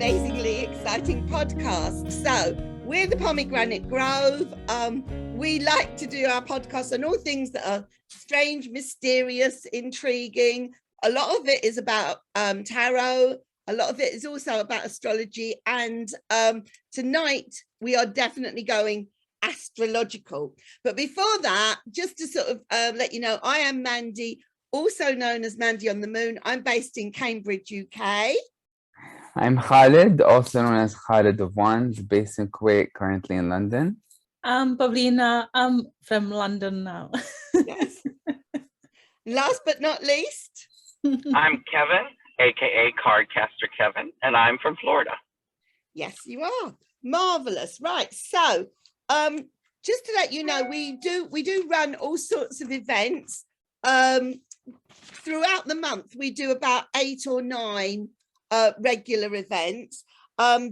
amazingly exciting podcast. So we're the Pomegranate Grove. We like to do our podcast on all things that are strange, mysterious, intriguing. A lot of it is about tarot. A lot of it is also about astrology. And tonight we are definitely going astrological. But before that, just to sort of let you know, I am Mandy, also known as Mandy on the Moon. I'm based in Cambridge, UK. I'm Khalid, also known as Khalid of Wands, based in Kuwait, currently in London. I'm Pavlina. I'm from London now. Yes. Last but not least, I'm Kevin, aka Cardcaster Kevin, and I'm from Florida. Yes, you are. Marvelous. Right. So just to let you know, we do run all sorts of events. Throughout the month, we do about 8 or 9 regular events.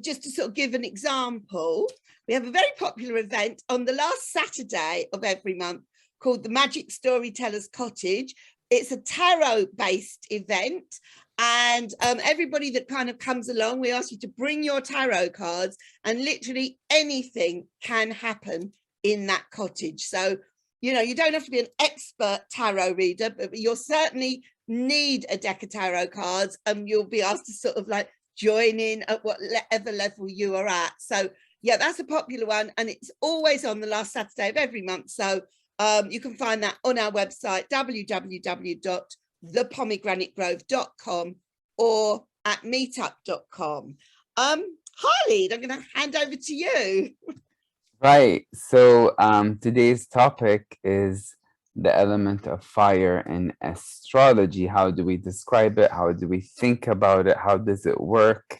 Just to sort of give an example, we have a very popular event on the last Saturday of every month called the Magic Storyteller's Cottage. It's a tarot-based event, and everybody that kind of comes along, we ask you to bring your tarot cards, and literally anything can happen in that cottage. So, you know, you don't have to be an expert tarot reader, but you'll certainly need a deck of tarot cards, and you'll be asked to sort of like join in at whatever level you are at. So yeah, that's a popular one, and it's always on the last Saturday of every month. So you can find that on our website, www.thepomegranate.grove.com, or at meetup.com. Khalid, I'm going to hand over to you. Right. So today's topic is the element of fire in astrology. How do we describe it? How do we think about it? How does it work?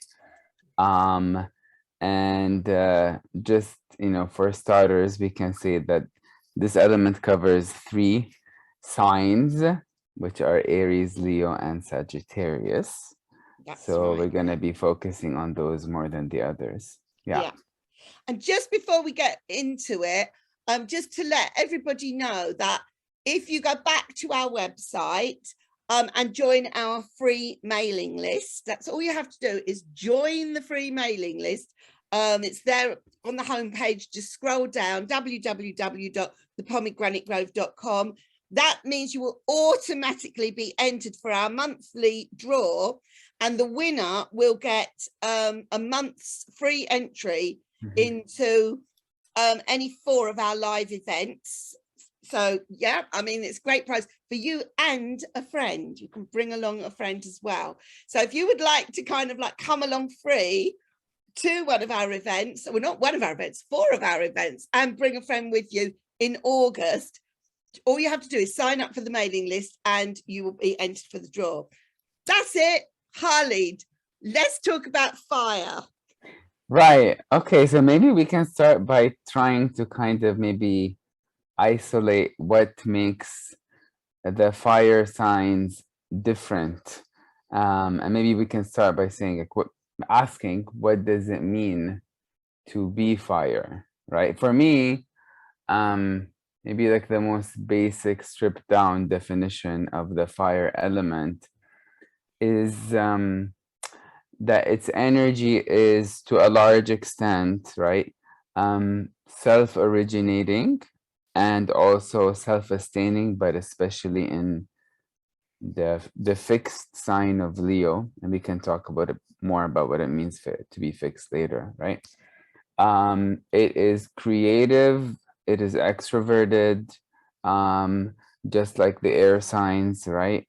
Just, you know, for starters, we can say that this element covers 3 signs, which are Aries, Leo, and Sagittarius. That's so right. We're going to be focusing on those more than the others. Yeah. And just before we get into it, just to let everybody know that if you go back to our website and join our free mailing list, that's all you have to do is join the free mailing list. It's there on the homepage. Just scroll down, www.thepomegranate.grove.com. That means you will automatically be entered for our monthly draw, and the winner will get a month's free entry into any 4 of our live events. So yeah, I mean, it's a great prize for you and a friend. You can bring along a friend as well. So if you would like to kind of like come along free to one of our events, well, not one of our events, 4 of our events, and bring a friend with you in August, all you have to do is sign up for the mailing list and you will be entered for the draw. That's it. Khalid, let's talk about fire. Right. Okay. So maybe we can start by trying to kind of maybe isolate what makes the fire signs different. And maybe we can start by saying, like, asking, what does it mean to be fire? Right. For me, maybe like the most basic stripped down definition of the fire element is that its energy is, to a large extent, right, self-originating and also self-sustaining, but especially in the fixed sign of Leo, and we can talk about it more about what it means to be fixed later, right? It is creative, it is extroverted, just like the air signs, right?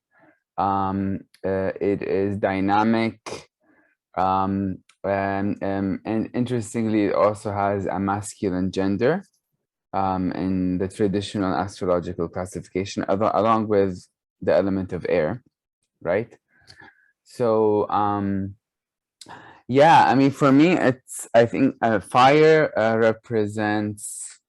It is dynamic, and interestingly, it also has a masculine gender in the traditional astrological classification, along with the element of air, right? So yeah, I mean, for me, I think fire represents,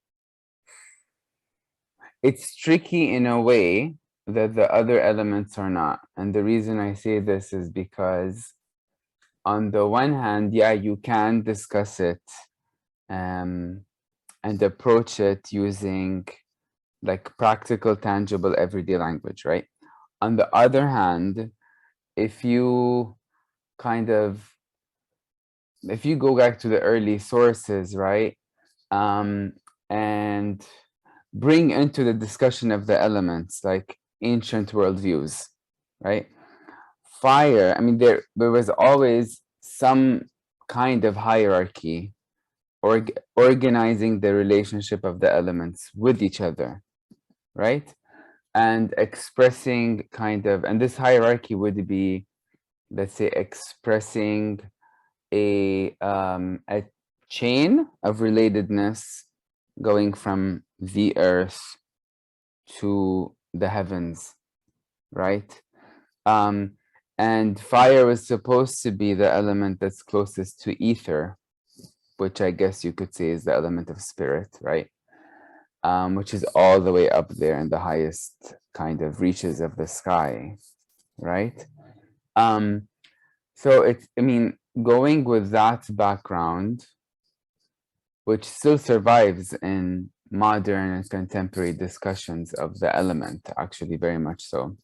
it's tricky in a way that the other elements are not. And the reason I say this is because on the one hand, yeah, you can discuss it and approach it using like practical, tangible, everyday language, right? On the other hand, if you kind of if you go back to the early sources, right, and bring into the discussion of the elements like ancient worldviews, right? Fire, I mean, there was always some kind of hierarchy or organizing the relationship of the elements with each other, right? And expressing kind of, and this hierarchy would be, let's say, expressing a chain of relatedness going from the earth to the heavens, right? And fire was supposed to be the element that's closest to ether, which I guess you could say is the element of spirit, right? Which is all the way up there in the highest kind of reaches of the sky, right? So it's, I mean, going with that background, which still survives in modern and contemporary discussions of the element, actually very much so.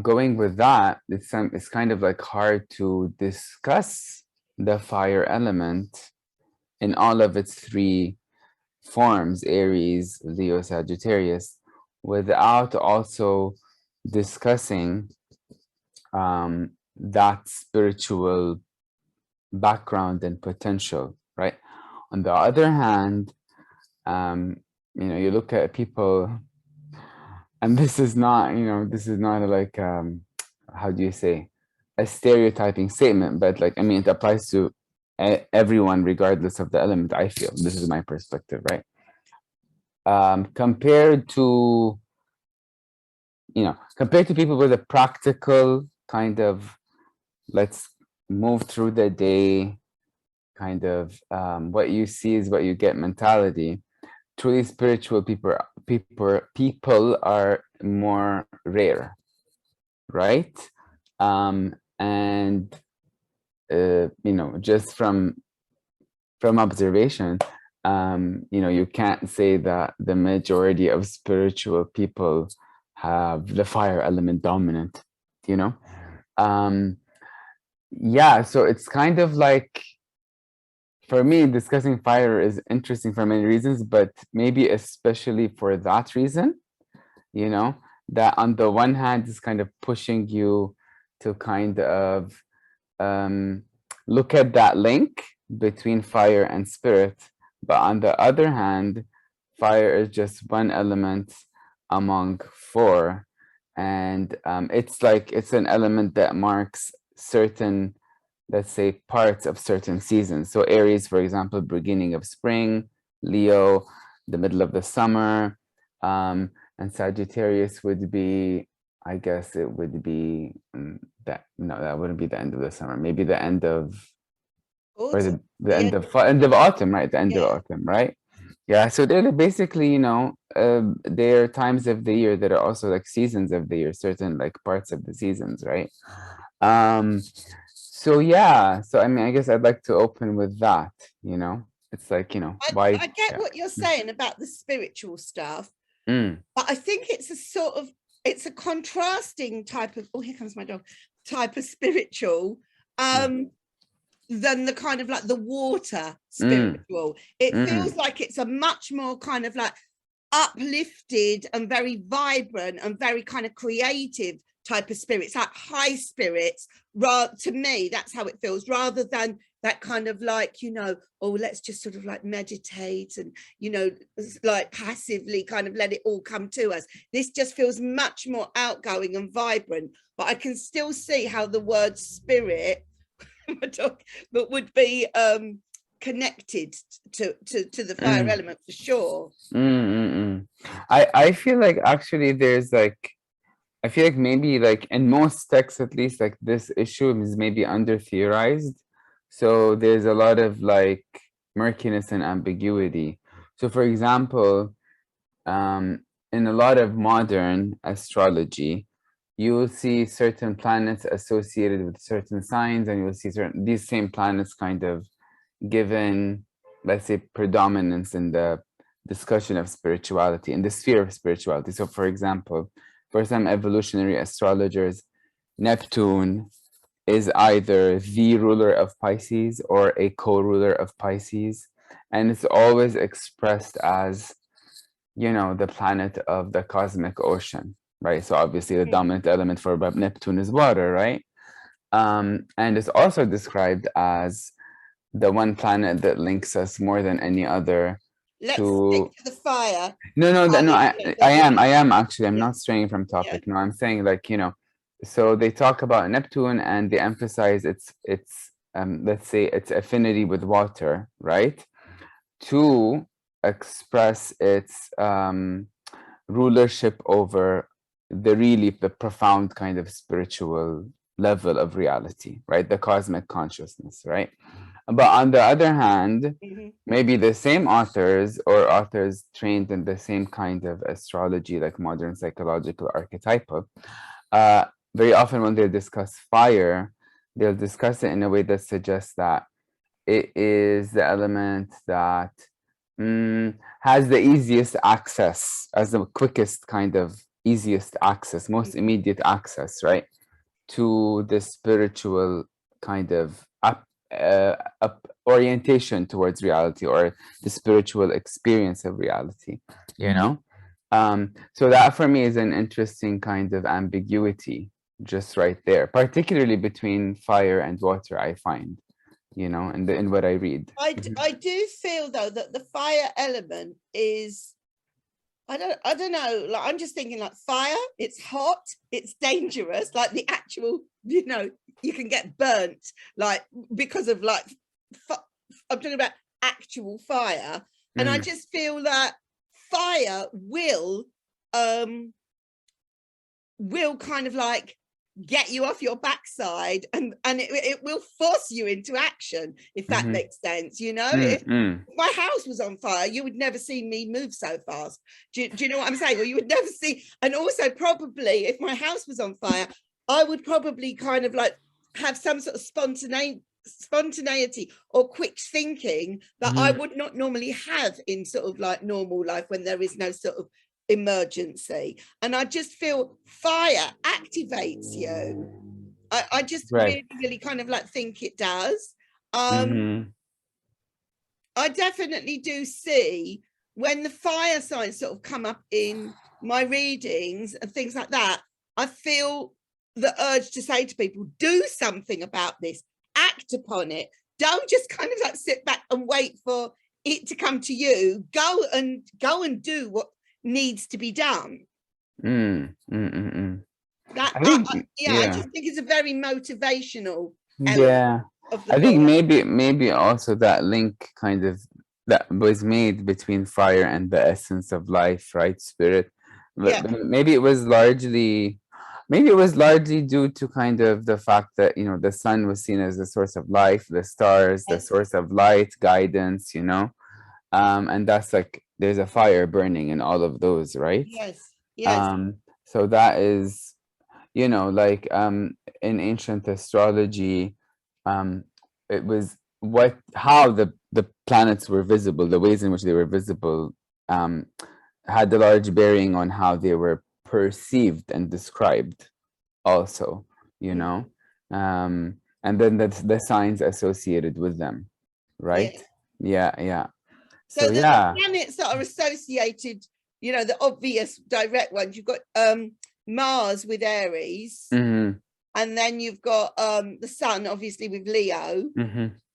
Going with that, it's kind of like hard to discuss the fire element in all of its three forms, Aries, Leo, Sagittarius, without also discussing that spiritual background and potential, right? On the other hand, you know, you look at people, and this is not, you know, this is not like, how do you say, a stereotyping statement, but like, I mean, it applies to everyone, regardless of the element, I feel. This is my perspective, right? Compared to, you know, compared to people with a practical kind of, let's move through the day, kind of what you see is what you get mentality. Truly spiritual people are more rare, right? And you know, just from observation, you know, you can't say that the majority of spiritual people have the fire element dominant, you know? Yeah, so it's kind of like, for me, discussing fire is interesting for many reasons, but maybe especially for that reason, you know, that on the one hand is kind of pushing you to kind of look at that link between fire and spirit, but on the other hand, fire is just one element among four, and it's like, it's an element that marks certain, let's say, parts of certain seasons. So Aries, for example, beginning of spring, Leo, the middle of the summer, and Sagittarius would be, I guess it would be that, no, that wouldn't be the end of the summer, maybe the end of, or the end of autumn, right? The end of autumn, right? Yeah, so they're basically, you know, there are times of the year that are also like seasons of the year, certain like parts of the seasons, right? So yeah, so I mean, I guess I'd like to open with that, you know, it's like, you know, why I get what you're saying about the spiritual stuff, but I think it's a sort of, it's a contrasting type of, oh, here comes my dog, type of spiritual, than the kind of like the water spiritual. It feels like it's a much more kind of like uplifted and very vibrant and very kind of creative type of spirits, like high spirits. To me, that's how it feels, rather than that kind of like, you know, oh, let's just sort of like meditate and, you know, like passively kind of let it all come to us. This just feels much more outgoing and vibrant, but I can still see how the word spirit but would be connected to the fire element for sure. I feel like actually there's like, I feel like maybe like in most texts, at least, like this issue is maybe under theorized. So there's a lot of like murkiness and ambiguity. So for example, in a lot of modern astrology, you will see certain planets associated with certain signs, and you'll see certain, these same planets kind of given, let's say, predominance in the discussion of spirituality, in the sphere of spirituality. So for example, for some evolutionary astrologers, Neptune is either the ruler of Pisces or a co-ruler of Pisces. And it's always expressed as, you know, the planet of the cosmic ocean, right? So obviously the dominant element for Neptune is water, right? And it's also described as the one planet that links us more than any other. Let's stick to the fire. No, I am actually, I'm Yeah. not straying from topic. No, I'm saying, like, you know, so they talk about Neptune and they emphasize its let's say its affinity with water, right? To express its rulership over the profound kind of spiritual level of reality, right? The cosmic consciousness, right? But on the other hand, maybe the same authors or authors trained in the same kind of astrology, like modern psychological archetypal, very often when they discuss fire, they'll discuss it in a way that suggests that it is the element that has the easiest access, as the quickest kind of easiest access, most immediate access, right, to the spiritual kind of orientation towards reality, or the spiritual experience of reality, you know. So that for me is an interesting kind of ambiguity just right there, particularly between fire and water, I find, you know, in what I read. I do feel though that the fire element is, I don't know, like I'm just thinking like fire, it's hot, it's dangerous, like the actual, you know, you can get burnt, like because of like I'm talking about actual fire. And I just feel that fire will kind of like get you off your backside, and it will force you into action, if that makes sense, you know. If my house was on fire, you would never see me move so fast. Do you know what I'm saying? Or you would never see. And also probably if my house was on fire, I would probably kind of like have some sort of spontaneity or quick thinking that I would not normally have in sort of like normal life when there is no sort of emergency. And I just feel fire activates you. I just really kind of like think it does. I definitely do see when the fire signs sort of come up in my readings and things like that, I feel the urge to say to people, do something about this, act upon it. Don't just kind of like sit back and wait for it to come to you. Go and do what needs to be done. I I just think it's a very motivational element of the book. Think maybe also that link kind of that was made between fire and the essence of life, right? Spirit. But maybe it was largely due to kind of the fact that, you know, the sun was seen as the source of life, the stars, the source of light, guidance, you know. And that's like, there's a fire burning in all of those, right? Yes. So that is, you know, like in ancient astrology, it was how the planets were visible, the ways in which they were visible, had a large bearing on how they were perceived and described also, you know. And then the signs associated with them, right? So the planets that are associated, you know, the obvious direct ones, you've got Mars with Aries, and then you've got the sun obviously with Leo,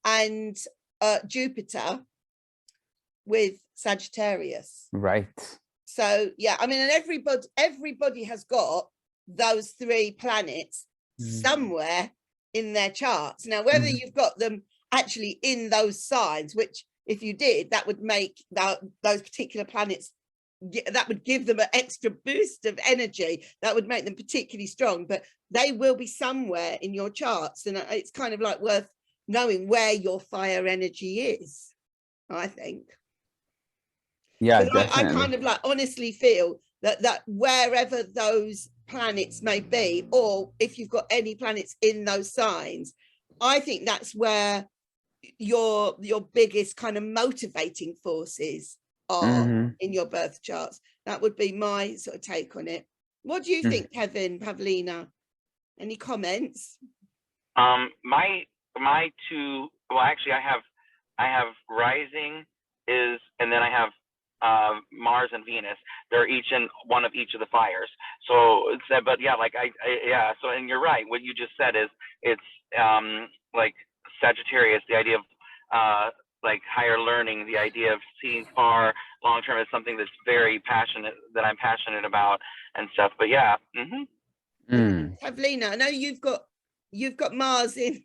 and Jupiter with Sagittarius. Right. So yeah, I mean, and everybody has got those three planets somewhere in their charts. Now, whether you've got them actually in those signs, which if you did, that would make those particular planets, that would give them an extra boost of energy, that would make them particularly strong, but they will be somewhere in your charts. And it's kind of like worth knowing where your fire energy is, I think. Yeah, definitely. I kind of like honestly feel that wherever those planets may be, or if you've got any planets in those signs, I think that's where your biggest kind of motivating forces are in your birth charts. That would be my sort of take on it. What do you think, Kevin, Pavlina? Any comments? My two, well, actually, I have rising is, and then I have Mars and Venus. They're each in one of each of the fires. So it's, but yeah, like yeah. So, and you're right. What you just said is it's like Sagittarius, the idea of like higher learning, the idea of seeing far long term is something that's very passionate, that I'm passionate about and stuff. But yeah. Pavlina, I know you've got Mars in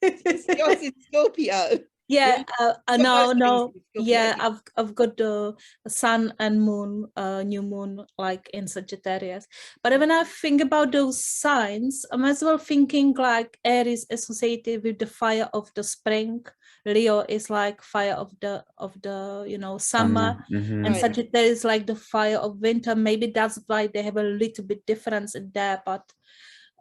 yours in Scorpio. Yeah, no, Scorpio. yeah, I've got the sun and moon, new moon, like in Sagittarius. But when I think about those signs, I'm as well thinking like Aries associated with the fire of the spring. Leo is like fire of the summer, and Right. Sagittarius is like the fire of winter. Maybe that's why they have a little bit difference in there, but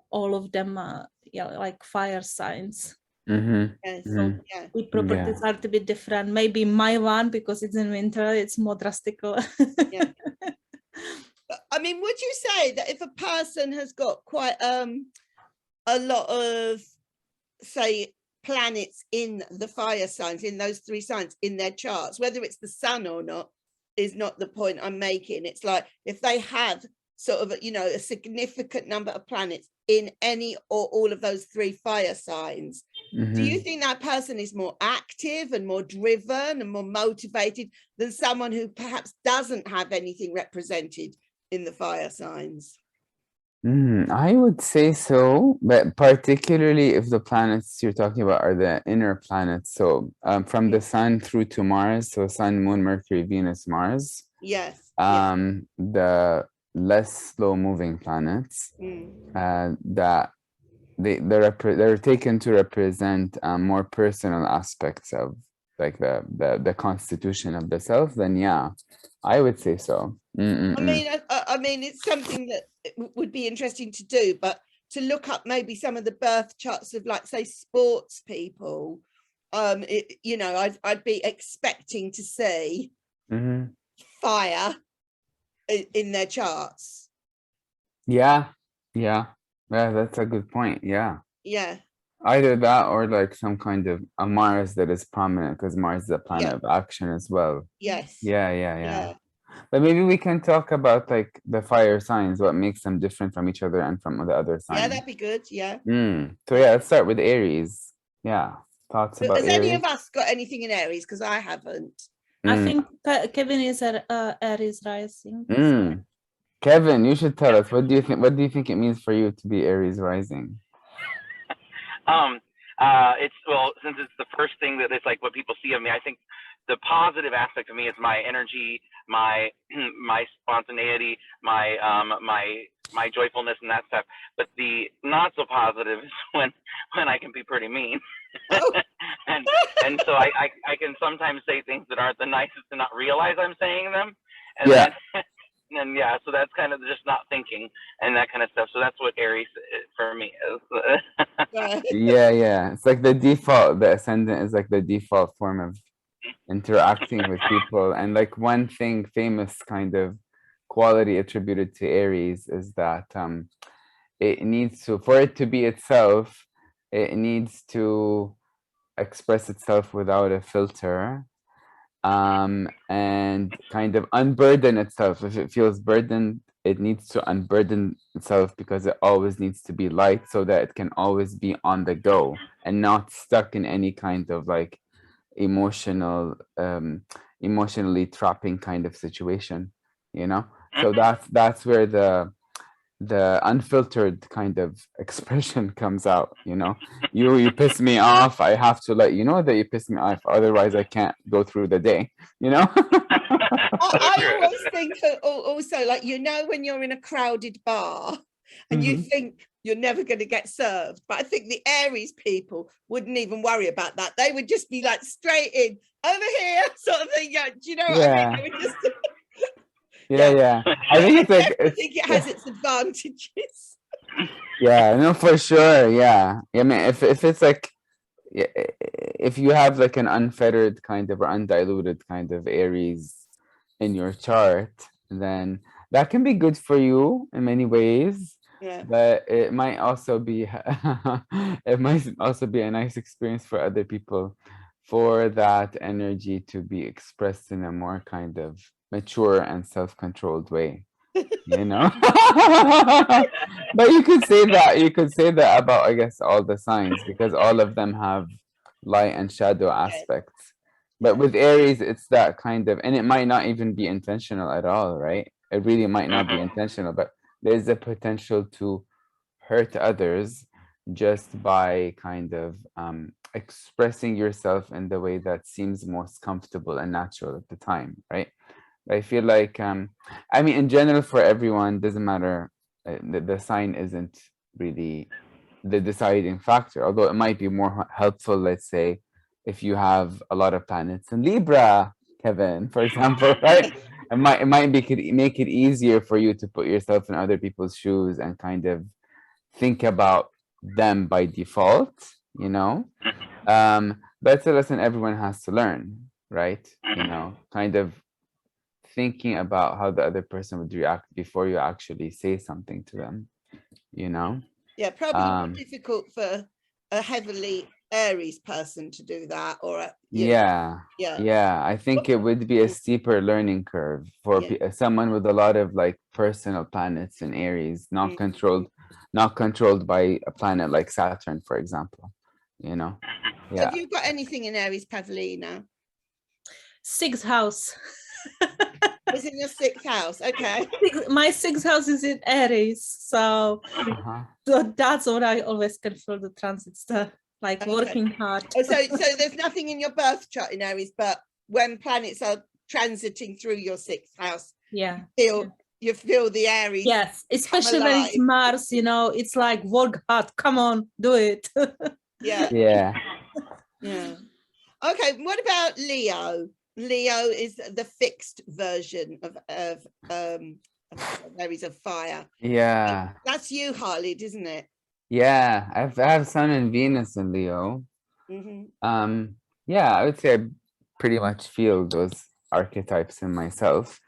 all of them are like fire signs. Yes. So the properties are to be different. Maybe my one, because it's in winter, it's more drastical. Yeah. I mean, would you say that if a person has got quite a lot of, say, planets in the fire signs, in those three signs in their charts, whether it's the sun or not, is not the point I'm making. It's like if they have sort of, a significant number of planets in any or all of those three fire signs, do you think that person is more active and more driven and more motivated than someone who perhaps doesn't have anything represented in the fire signs? I would say so, but particularly if the planets you're talking about are the inner planets. So from the sun through to Mars, so Sun, Moon, Mercury, Venus, Mars. Yes. The less slow moving planets that they're taken to represent more personal aspects of like the constitution of the self, then yeah, I would say so. I mean, it's something that would be interesting to do, but to look up maybe some of the birth charts of, like, say, sports people, I'd be expecting to see fire in their charts. Yeah, that's a good point. Yeah, either that or like some kind of a Mars that is prominent, because Mars is a planet of action as well. Yes. Yeah. But maybe we can talk about like the fire signs, what makes them different from each other and from the other signs. Yeah, that'd be good. Yeah. So yeah, let's start with Aries. Yeah, thoughts about Has Aries? any of us got anything in Aries? Because I haven't. I think Kevin is Aries rising. Kevin, you should tell us, what do you think it means for you to be Aries rising? It's, well, since it's the first thing that it's like what people see of me, I think the positive aspect of me is my energy, my spontaneity, my joyfulness and that stuff. But the not so positive is when I can be pretty mean. and so I can sometimes say things that aren't the nicest and not realize I'm saying them. And then so that's kind of just not thinking and that kind of stuff. So that's what Aries for me is. Yeah. It's like the default, the ascendant is like the default form of interacting with people. And like one thing, famous kind of quality attributed to Aries is that it needs to, for it to be itself, it needs to express itself without a filter. And kind of unburden itself. If it feels burdened, it needs to unburden itself, because it always needs to be light so that it can always be on the go and not stuck in any kind of like emotionally trapping kind of situation, So that's where the unfiltered kind of expression comes out, you piss me off, I have to let you know that you piss me off, otherwise I can't go through the day, I always think also, like, when you're in a crowded bar and you think you're never going to get served, but I think the Aries people wouldn't even worry about that. They would just be like straight in, over here, sort of thing. Yeah, do you know what I mean? They would just Yeah. I think it's like, I think it has its advantages. Yeah, no, for sure. Yeah. I mean, if it's like, if you have like an unfettered kind of or undiluted kind of Aries in your chart, then that can be good for you in many ways. Yeah. But it might also be it might also be a nice experience for other people for that energy to be expressed in a more kind of mature and self-controlled way, you know. But you could say that about, I guess, all the signs, because all of them have light and shadow aspects. But with Aries, it's that kind of, and it might not even be intentional at all, right? It really might not be intentional, but there's a potential to hurt others just by kind of expressing yourself in the way that seems most comfortable and natural at the time, right? I feel like, I mean, in general, for everyone, doesn't matter. The sign isn't really the deciding factor, although it might be more helpful, let's say, if you have a lot of planets in Libra, Kevin, for example, right? Make it easier for you to put yourself in other people's shoes and kind of think about them by default, you know. But it's a lesson everyone has to learn, right? You know, kind of thinking about how the other person would react before you actually say something to them, you know. Yeah, probably more difficult for a heavily Aries person to do that, or yeah. I think it would be a steeper learning curve for someone with a lot of like personal planets in Aries, not controlled by a planet like Saturn, for example, you know. Have you got anything in Aries, Pavlina? 6th house. It's in your 6th house. Okay. My 6th house is in Aries, so that's what I always can feel the transits there, like working hard. So there's nothing in your birth chart in Aries, but when planets are transiting through your 6th house, you feel the Aries. Yes, especially when it's Mars, you know, it's like work hard, come on, do it. Yeah. Okay, what about Leo? Leo is the fixed version of Aries of fire. Yeah. That's you, Harley, isn't it? Yeah, I have Sun and Venus in Leo. Yeah, I would say I pretty much feel those archetypes in myself.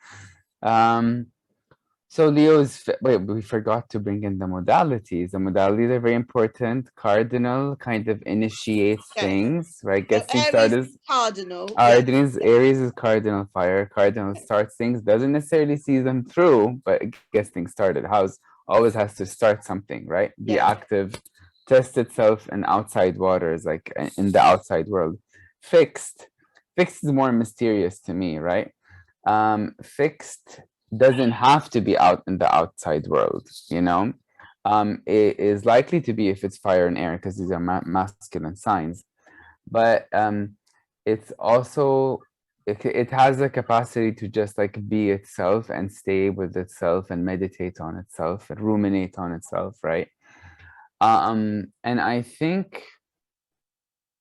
So Leo's, wait, we forgot to bring in the modalities. The modalities are very important. Cardinal kind of initiates things, right? Gets things started. Cardinal. Aries is cardinal fire. Cardinal starts things, doesn't necessarily see them through, but it gets things started. House always has to start something, right? Be active, test itself in outside waters, like in the outside world. Fixed is more mysterious to me, right? Fixed doesn't have to be out in the outside world, you know. It is likely to be if it's fire and air, because these are masculine signs, but it's also it has the capacity to just like be itself and stay with itself and meditate on itself and ruminate on itself, right? And I think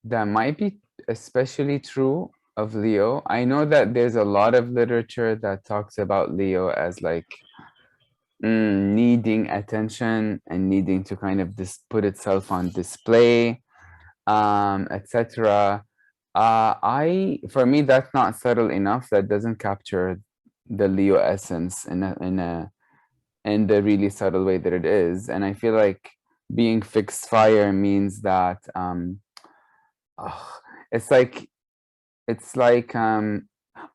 that might be especially true of Leo. I know that there's a lot of literature that talks about Leo as like needing attention and needing to kind of put itself on display, etc. For me, that's not subtle enough. That doesn't capture the Leo essence in the really subtle way that it is. And I feel like being fixed fire means that it's like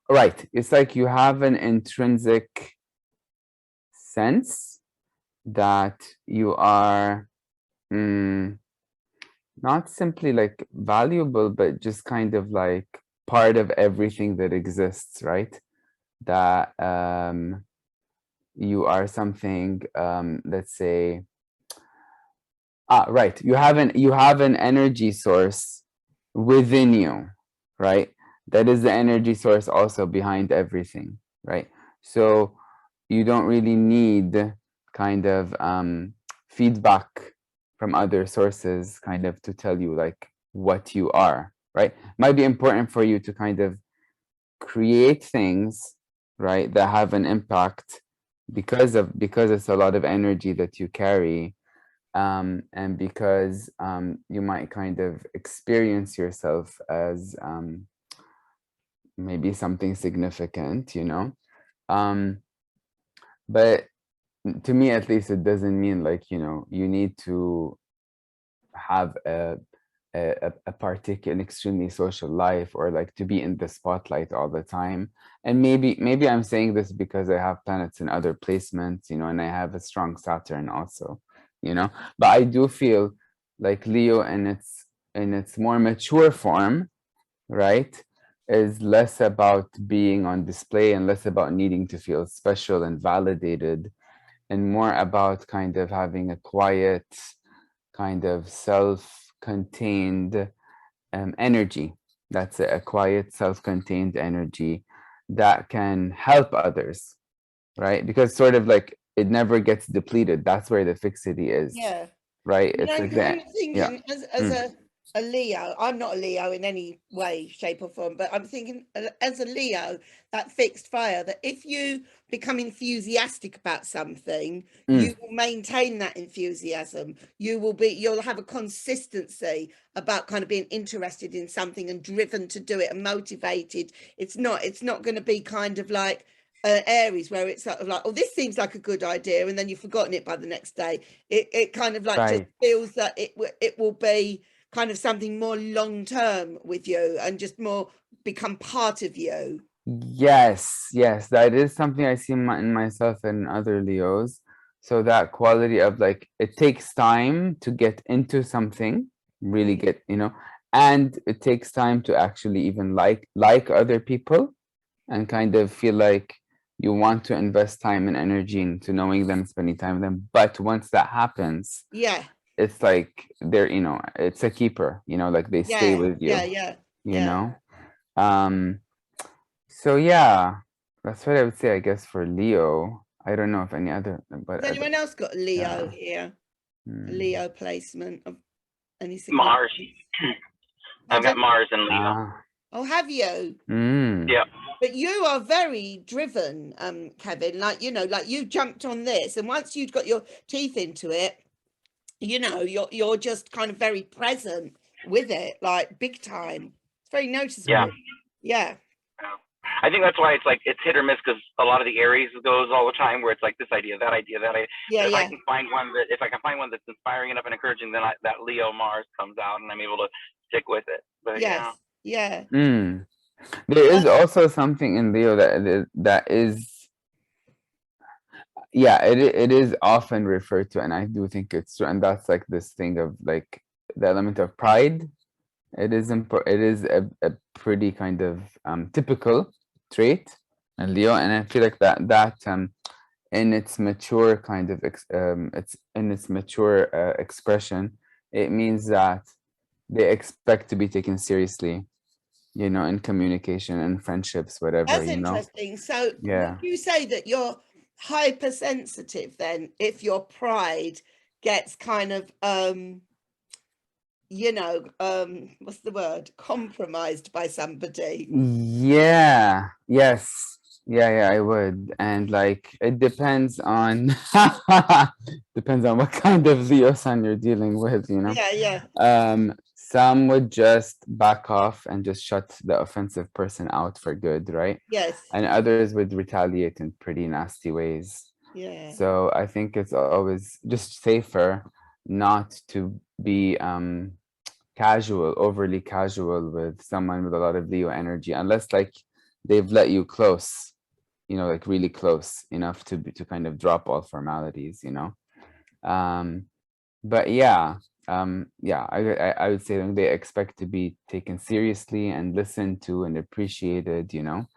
right, it's like you have an intrinsic sense that you are not simply like valuable, but just kind of like part of everything that exists, right? That you are something, let's say, right, you have an energy source within you, right? That is the energy source also behind everything, right? So you don't really need kind of feedback from other sources kind of to tell you like what you are, right? Might be important for you to kind of create things, right, that have an impact because it's a lot of energy that you carry, and because you might kind of experience yourself as maybe something significant, you know. But to me at least, it doesn't mean like, you know, you need to have a particular, an extremely social life, or like to be in the spotlight all the time. And maybe I'm saying this because I have planets in other placements, you know, and I have a strong Saturn also, you know. But I do feel like Leo in its more mature form, right, is less about being on display and less about needing to feel special and validated, and more about kind of having a quiet, kind of self-contained energy. That's a quiet, self-contained energy that can help others, right? Because sort of like it never gets depleted. That's where the fixity is, Yeah. right? You It's know, I'm like kind that. of Yeah. thinking as a Leo, I'm not a Leo in any way, shape or form, but I'm thinking as a Leo, that fixed fire, that if you become enthusiastic about something, you will maintain that enthusiasm. You'll have a consistency about kind of being interested in something and driven to do it and motivated. It's not going to be kind of like Aries, where it's sort of like, oh, this seems like a good idea, and then you've forgotten it by the next day. It kind of like just Right. feels that it will be kind of something more long term with you and just more become part of you. Yes, yes, that is something I see in myself and other Leos. So that quality of like, it takes time to get into something, really get, you know, and it takes time to actually even like other people, and kind of feel like you want to invest time and energy into knowing them, spending time with them. But once that happens, Yeah. it's like they're, you know, it's a keeper, you know, like they stay with you, you know. So yeah, that's what I would say, I guess, for Leo. I don't know if any other, but Has anyone else got a Leo yeah. here? A Leo placement of any Mars. significance? I've got Pardon? Mars and Leo. Oh, have you? Yeah. But you are very driven, Kevin. Like, you know, like you jumped on this, and once you'd got your teeth into it, you know, you're just kind of very present with it, like big time. It's very noticeable. Yeah. I think that's why it's like it's hit or miss, because a lot of the Aries goes all the time where it's like this idea, that idea, that idea. Yeah, if I can find one that's inspiring enough and encouraging, then that Leo Mars comes out and I'm able to stick with it. But yes. Yeah. There is also something in Leo that is, yeah, it is often referred to, and I do think it's true, and that's like this thing of like the element of pride. It is a pretty kind of typical trait in Leo, and I feel like that in its mature kind of it's in its mature expression, it means that they expect to be taken seriously, you know, in communication and friendships, whatever. That's you know. interesting. So Yeah. would you say that you're hypersensitive then if your pride gets kind of you know, what's the word, compromised by somebody? Yeah. Yes. Yeah, I would. And like it depends on depends on what kind of Leo sun you're dealing with, you know. Yeah. Some would just back off and just shut the offensive person out for good, right? Yes. And others would retaliate in pretty nasty ways. Yeah. So I think it's always just safer not to be overly casual with someone with a lot of Leo energy, unless like they've let you close, you know, like really close enough to kind of drop all formalities, you know. But yeah, I would say they expect to be taken seriously and listened to and appreciated, you know.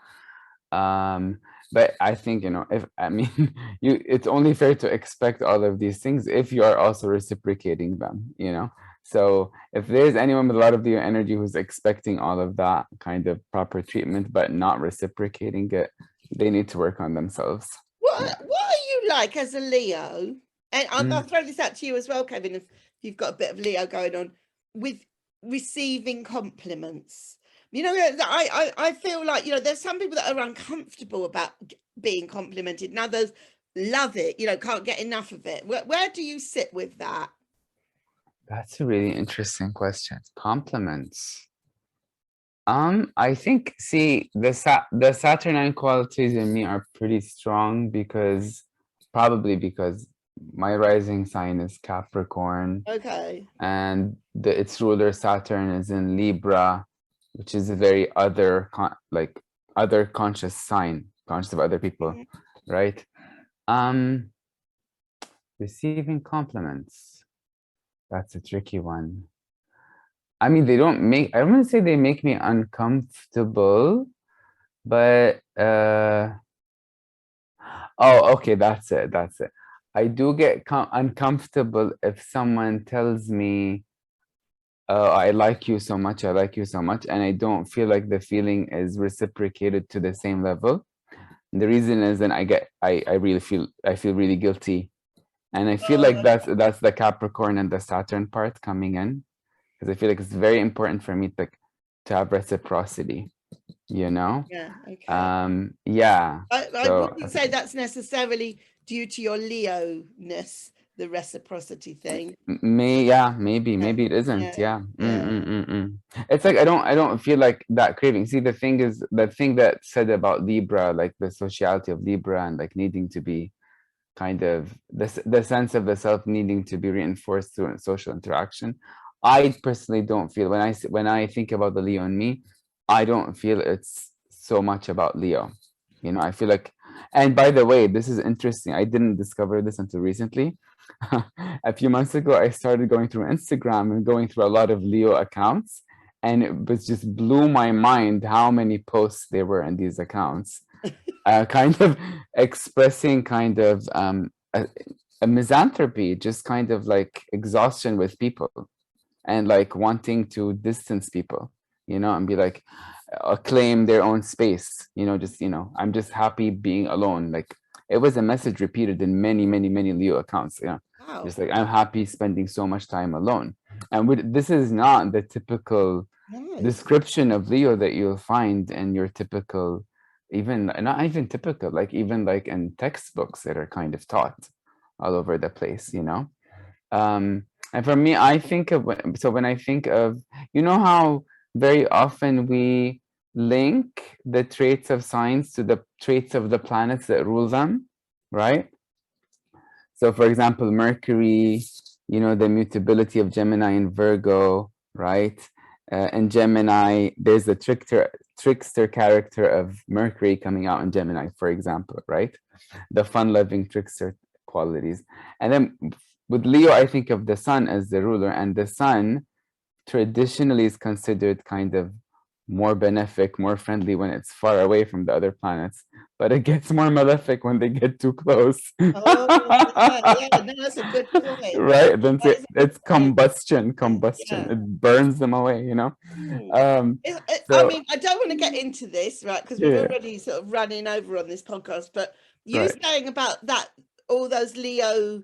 But I think, you know, if I mean it's only fair to expect all of these things if you are also reciprocating them, you know. So if there's anyone with a lot of Leo energy who's expecting all of that kind of proper treatment but not reciprocating it, they need to work on themselves. What are you like as a Leo? And I'll throw this out to you as well, Kevin, if you've got a bit of Leo going on, with receiving compliments. You know, I feel like, you know, there's some people that are uncomfortable about being complimented, and others love it, you know, can't get enough of it. Where do you sit with that? That's a really interesting question. Compliments. I think, see, the Saturnine qualities in me are pretty strong because probably because my rising sign is Capricorn, Okay. and its ruler Saturn is in Libra, which is a very other conscious sign, conscious of other people, right? Receiving compliments, that's a tricky one. I mean, I wouldn't say they make me uncomfortable, but oh, okay, that's it. I do get uncomfortable if someone tells me, "Oh, I like you so much, and I don't feel like the feeling is reciprocated to the same level. And the reason is, then I feel really guilty, and I feel like that's the Capricorn and the Saturn part coming in, because I feel like it's very important for me to have reciprocity, you know? Yeah. Okay. Yeah. I So wouldn't say that's necessarily due to your Leo-ness, the reciprocity thing. maybe it isn't. Yeah. It's like I don't feel like that craving. See, the thing is, the thing that said about Libra, like the sociality of Libra and like needing to be kind of the sense of the self needing to be reinforced through social interaction. I personally don't feel, when I think about the Leo in me, I don't feel it's so much about Leo. You know, I feel like, and by the way, this is interesting. I didn't discover this until recently. A few months ago, I started going through Instagram and going through a lot of Leo accounts, and it was just blew my mind how many posts there were in these accounts, kind of expressing kind of a misanthropy, just kind of like exhaustion with people, and like wanting to distance people, you know, and be like, claim their own space, you know, just, you know, I'm just happy being alone. Like, it was a message repeated in many Leo accounts, you know. Wow. Just like, I'm happy spending so much time alone. And this is not the typical description of Leo that you'll find in your typical, even not even typical, like even like in textbooks that are kind of taught all over the place, you know. And for me, I think of, when I think of, you know how very often we link the traits of signs to the traits of the planets that rule them, right? So for example, Mercury, you know, the mutability of Gemini and Virgo, right? In Gemini, there's the trickster character of Mercury coming out in Gemini, for example, right? The fun-loving trickster qualities. And then with Leo, I think of the sun as the ruler, and the sun traditionally is considered kind of more benefic, more friendly when it's far away from the other planets, but it gets more malefic when they get too close. Yeah, no, that's a good point. Right? Then it's combustion. Yeah. It burns them away, you know? I So, mean, I don't want to get into this, right? Because we've already sort of running over on this podcast, but you saying about that, all those Leo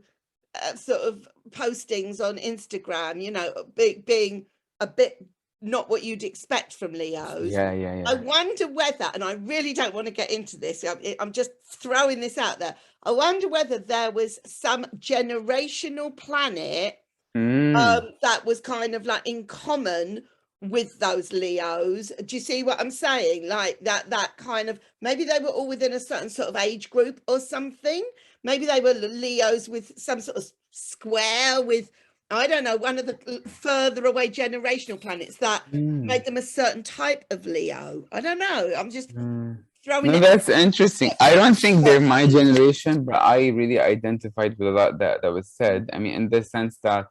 sort of postings on Instagram, you know, being a bit not what you'd expect from Leos. yeah. I wonder whether, and I really don't want to get into this, I'm just throwing this out there. I wonder whether there was some generational planet that was kind of like in common with those Leos. Do you see what I'm saying? Like that kind of, maybe they were all within a certain sort of age group or something. Maybe they were Leos with some sort of square with, I don't know, one of the further away generational planets that made them a certain type of Leo. I don't know. I'm just throwing it. That's interesting. I don't think they're my generation, but I really identified with a lot that was said. I mean, in the sense that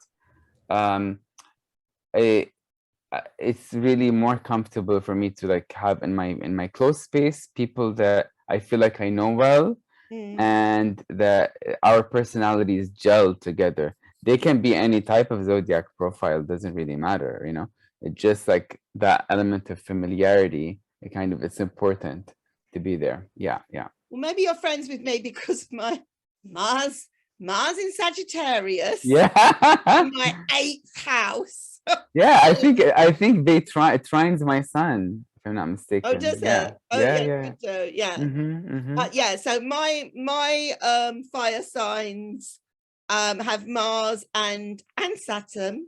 it's really more comfortable for me to like have in my close space people that I feel like I know well, and that our personalities gel together. They can be any type of zodiac profile, doesn't really matter, you know. It's just like that element of familiarity. It's important to be there. Yeah. Well, maybe you're friends with me because my Mars in Sagittarius. Yeah. My 8th house. Yeah, I think they trines my sun, if I'm not mistaken. Oh, does yeah. it? Oh, yeah. Yeah. So my fire signs have Mars and Saturn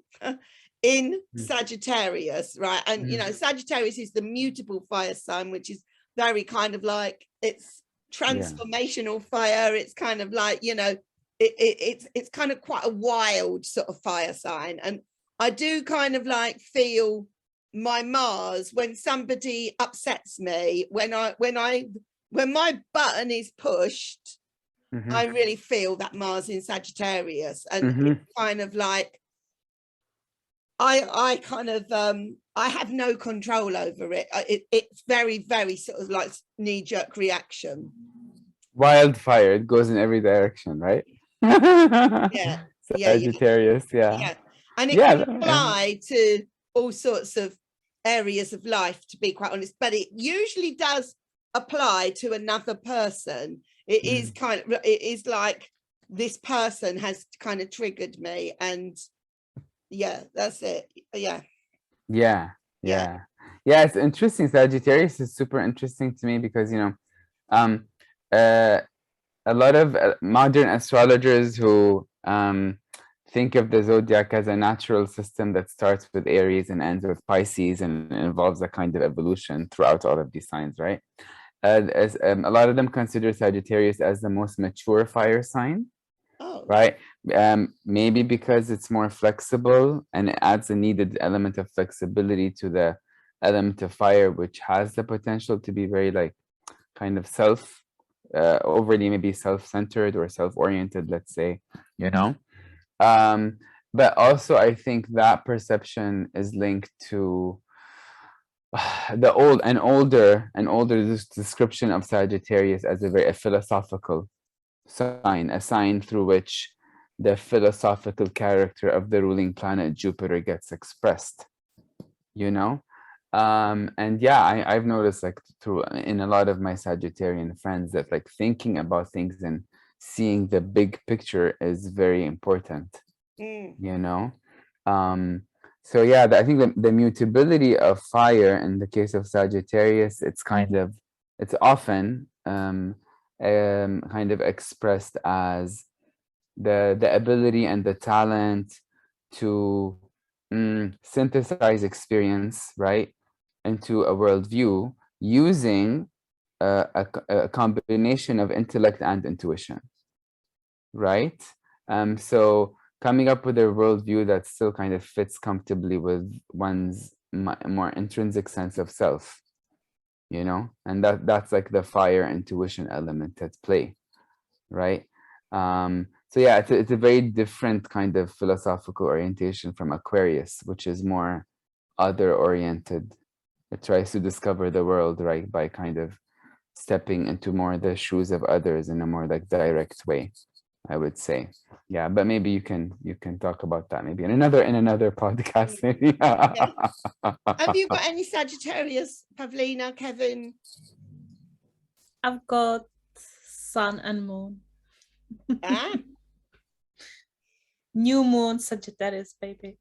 in Sagittarius, right? And you know, Sagittarius is the mutable fire sign, which is very kind of like, it's transformational fire. It's kind of like, you know, it's kind of quite a wild sort of fire sign. And I do kind of like feel my Mars when somebody upsets me, when my button is pushed, I really feel that Mars in Sagittarius. And it's kind of like, I kind of, I have no control over it. It's very, very sort of like knee-jerk reaction. Wildfire, it goes in every direction, right? Yeah. Sagittarius, Yeah. And it can apply to all sorts of areas of life, to be quite honest, but it usually does apply to another person. It is kind of, it is like this person has kind of triggered me, and yeah, that's it. Yeah, it's interesting. Sagittarius is super interesting to me because, you know, a lot of modern astrologers who think of the zodiac as a natural system that starts with Aries and ends with Pisces and involves a kind of evolution throughout all of these signs, right? As a lot of them consider Sagittarius as the most mature fire sign, right? Maybe because it's more flexible and it adds a needed element of flexibility to the element of fire, which has the potential to be very like kind of overly maybe self-centered or self-oriented, let's say, you know. But also I think that perception is linked to the older description of Sagittarius as a very philosophical sign, a sign through which the philosophical character of the ruling planet Jupiter gets expressed, you know. And yeah, I've noticed like in a lot of my Sagittarian friends that like thinking about things and seeing the big picture is very important, you know. So yeah, I think the mutability of fire in the case of Sagittarius, it's often kind of expressed as the ability and the talent to synthesize experience, right, into a worldview using a combination of intellect and intuition, right? So coming up with a worldview that still kind of fits comfortably with one's more intrinsic sense of self, you know, and that's like the fire intuition element at play, right? So yeah, it's a very different kind of philosophical orientation from Aquarius, which is more other oriented. It tries to discover the world, right, by kind of stepping into more the shoes of others in a more like direct way, I would say. Yeah, but maybe you can talk about that maybe in another podcast. Maybe. Have you got any Sagittarius, Pavlina, Kevin? I've got Sun and Moon. New Moon Sagittarius, baby.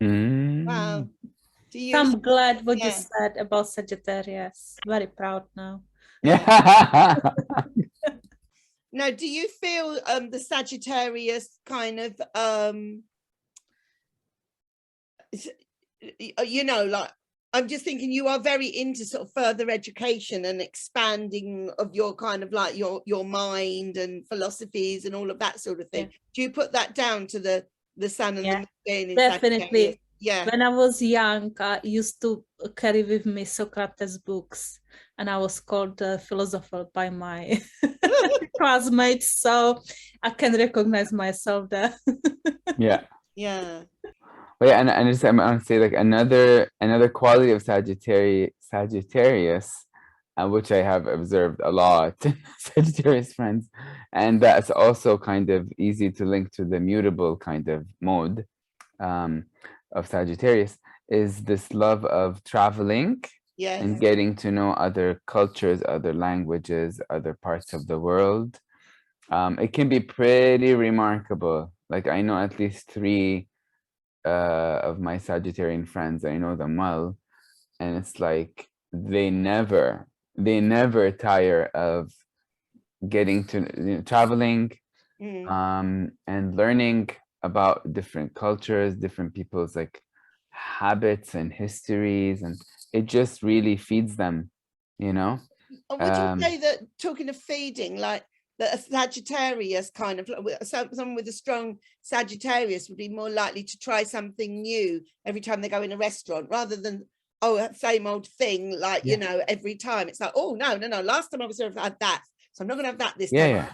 Wow. I'm glad what you said about Sagittarius. Very proud now. Now, do you feel the Sagittarius kind of, you know, like, I'm just thinking you are very into sort of further education and expanding of your kind of like your mind and philosophies and all of that sort of thing. Yeah. Do you put that down to the Sun and the Moon in definitely. Yeah. When I was young, I used to carry with me Socrates books, and I was called a philosopher by my classmates, so I can recognize myself there. Yeah. Yeah. Well, yeah, and I want to say like another quality of Sagittarius, which I have observed a lot in Sagittarius friends, and that's also kind of easy to link to the mutable kind of mode of Sagittarius, is this love of traveling and getting to know other cultures, other languages, other parts of the world. It can be pretty remarkable. Like I know at least 3 of my Sagittarian friends, I know them well, and it's like they never tire of getting to traveling and learning about different cultures, different people's like habits and histories, and it just really feeds them, you know. And would you say that, talking of feeding, like that a Sagittarius kind of, someone with a strong Sagittarius would be more likely to try something new every time they go in a restaurant, rather than, same old thing, like, you know, every time. It's like, oh, no, last time I was here, I've had that, so I'm not going to have that this time.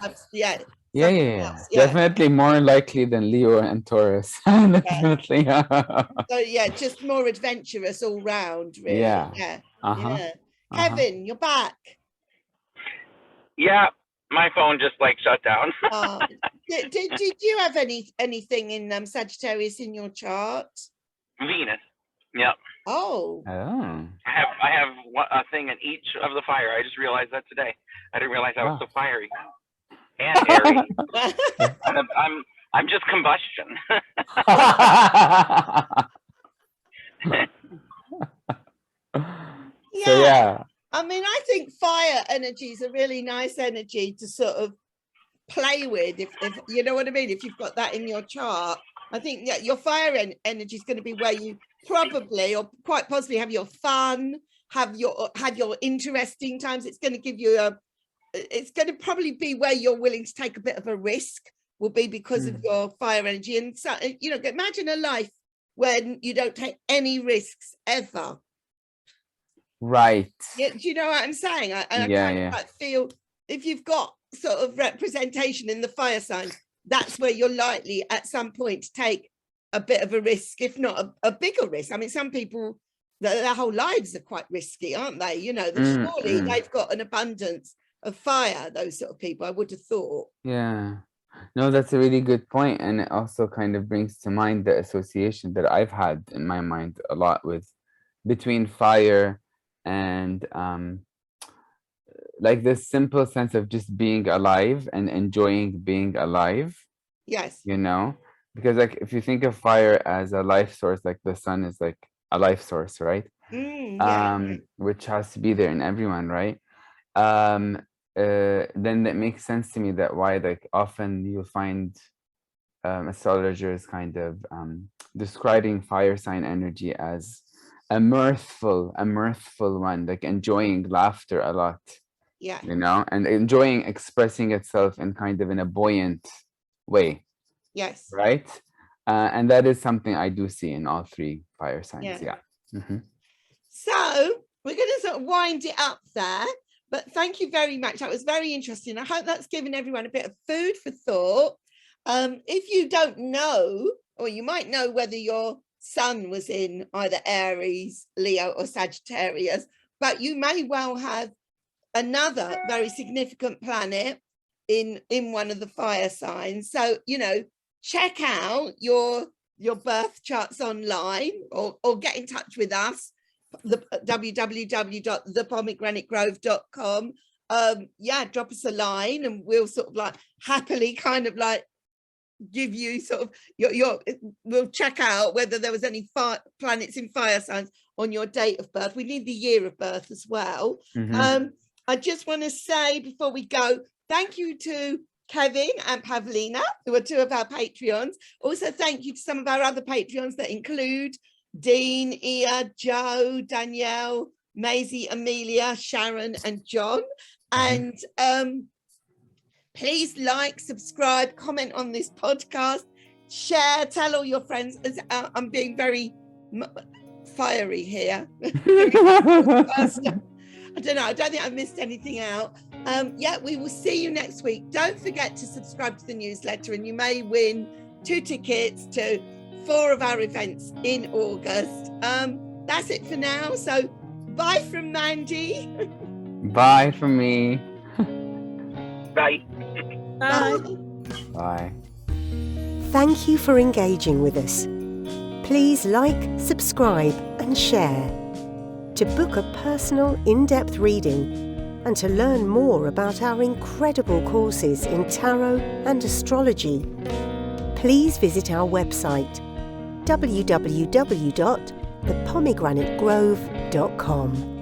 Yeah. Definitely more likely than Leo and Taurus. Definitely. So yeah, just more adventurous all round, really. Yeah. Kevin, you're back. Yeah, my phone just like shut down. Did you have anything in Sagittarius in your chart? Venus. Yep. Oh. I have a thing in each of the fire. I just realized that today. I didn't realize I was so fiery and airy. I'm just combustion. So yeah. I mean, I think fire energy is a really nice energy to sort of play with, if you know what I mean, if you've got that in your chart. I think your fire energy is going to be where you probably, or quite possibly, have your fun, have your interesting times. It's going to give you it's going to probably be where you're willing to take a bit of a risk, will be because of your fire energy. And so, you know, imagine a life when you don't take any risks ever. Right. Yeah, do you know what I'm saying? I kind of like feel, if you've got sort of representation in the fire signs, that's where you're likely at some point to take a bit of a risk, if not a bigger risk. I mean, some people, their whole lives are quite risky, aren't they? You know, surely they've got an abundance of fire, those sort of people, I would have thought. Yeah. No, that's a really good point. And it also kind of brings to mind the association that I've had in my mind a lot with between fire and like this simple sense of just being alive and enjoying being alive. Yes. You know, because like if you think of fire as a life source, like the sun is like a life source, right? Which has to be there in everyone, right? Then that makes sense to me that why like often you'll find astrologers kind of describing fire sign energy as a mirthful one, like enjoying laughter a lot. Yeah. You know, and enjoying expressing itself in kind of in a buoyant way. Yes. Right. And that is something I do see in all three fire signs. Yeah. So we're going to sort of wind it up there. But thank you very much. That was very interesting. I hope that's given everyone a bit of food for thought. If you don't know, or you might know whether your sun was in either Aries, Leo, or Sagittarius, but you may well have another very significant planet in one of the fire signs. So, you know, check out your birth charts online, or get in touch with us, the www.thepomegranate.grove.com. Drop us a line and we'll sort of like happily kind of like give you sort of we'll check out whether there was any planets in fire signs on your date of birth. We need the year of birth as well. I just want to say before we go, thank you to Kevin and Pavlina, who are two of our Patreons. Also, thank you to some of our other Patreons that include Dean, Ia, Joe, Danielle, Maisie, Amelia, Sharon, and John. And please like, subscribe, comment on this podcast, share, tell all your friends. I'm being very fiery here. I don't know. I don't think I've missed anything out. We will see you next week. Don't forget to subscribe to the newsletter and you may win 2 tickets to 4 of our events in August. That's it for now. So bye from Mandy. Bye from me. Bye. Bye. Bye. Thank you for engaging with us. Please like, subscribe and share. To book a personal, in-depth reading and to learn more about our incredible courses in tarot and astrology, please visit our website www.thepomegranate.grove.com.